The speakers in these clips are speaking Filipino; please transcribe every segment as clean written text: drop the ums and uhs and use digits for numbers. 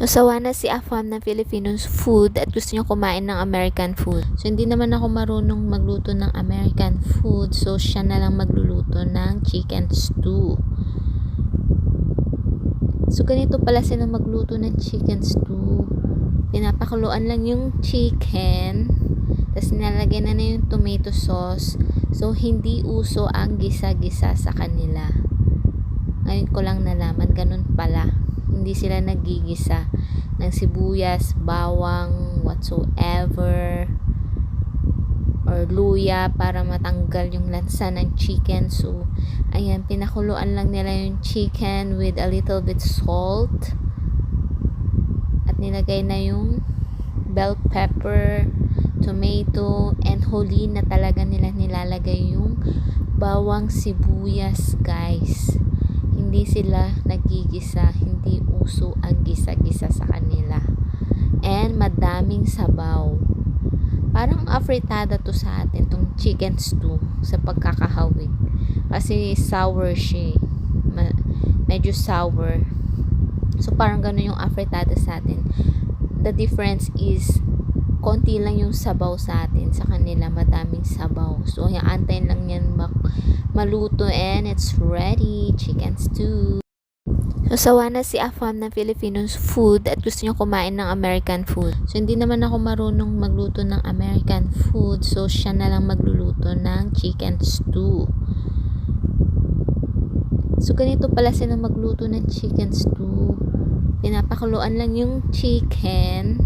So, sawa na si Afam ng Filipino food at gusto niya kumain ng American food. So, hindi naman ako marunong magluto ng American food. So, siya na lang magluluto ng chicken stew. So, ganito pala sila magluto ng chicken stew. Pinapakuluan lang yung chicken. Tapos, nilalagyan na yung tomato sauce. So, hindi uso ang gisa-gisa sa kanila. Ngayon ko lang nalaman, ganun pala. Hindi sila nagigisa ng sibuyas, bawang, whatsoever, or luya para matanggal yung lansa ng chicken. So, ayan, pinakuluan lang nila yung chicken with a little bit salt. At nilagay na yung bell pepper, tomato, and huli na talaga nila nilalagay yung bawang sibuyas, guys. Hindi sila nagigisa, hindi uso ang gisa-gisa sa kanila. And madaming sabaw. Parang afritada to sa atin, tong chicken stew, sa pagkakahawig. Kasi sour siya. Medyo sour. So parang gano'n yung afritada sa atin. The difference is, konti lang yung sabaw sa atin, sa kanila madaming sabaw. So antayin lang yan maluto and it's ready, chicken stew. So sawa na si Afam ng Filipino food at gusto niya kumain ng American food. So hindi naman ako marunong magluto ng American food. So siya na lang magluluto ng chicken stew. So ganito pala sila magluto ng chicken stew. Pinapakuluan lang yung chicken.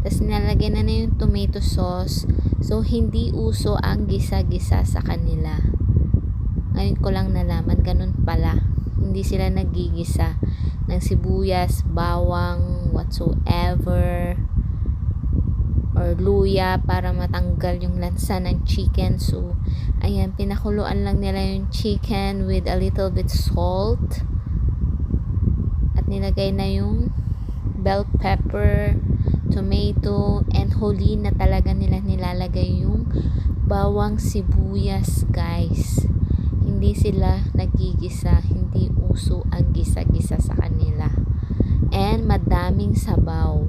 Tapos nilalagyan na yung tomato sauce. So hindi uso ang gisa-gisa sa kanila. Ngayon ko lang nalaman, ganun pala. Hindi sila nagigisa ng sibuyas, bawang, whatsoever, or luya para matanggal yung lansa ng chicken. So, ayan, pinakuluan lang nila yung chicken with a little bit salt. At nilagay na yung bell pepper, tomato, and huli na talaga nila nilalagay yung bawang sibuyas, guys. Hindi sila nagigisa, hindi uso ang gisa-gisa sa kanila. And madaming sabaw.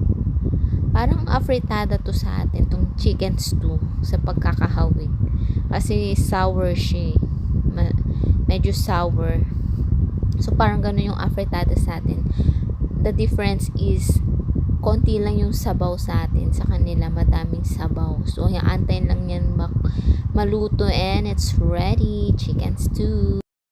Parang afritada to sa atin, tong chicken stew, sa pagkakahawig. Kasi sour siya. Medyo sour. So parang gano'n yung afritada sa atin. The difference is, konti lang yung sabaw sa atin, sa kanila madaming sabaw. So antayin lang yan maluto and it's ready, chicken stew.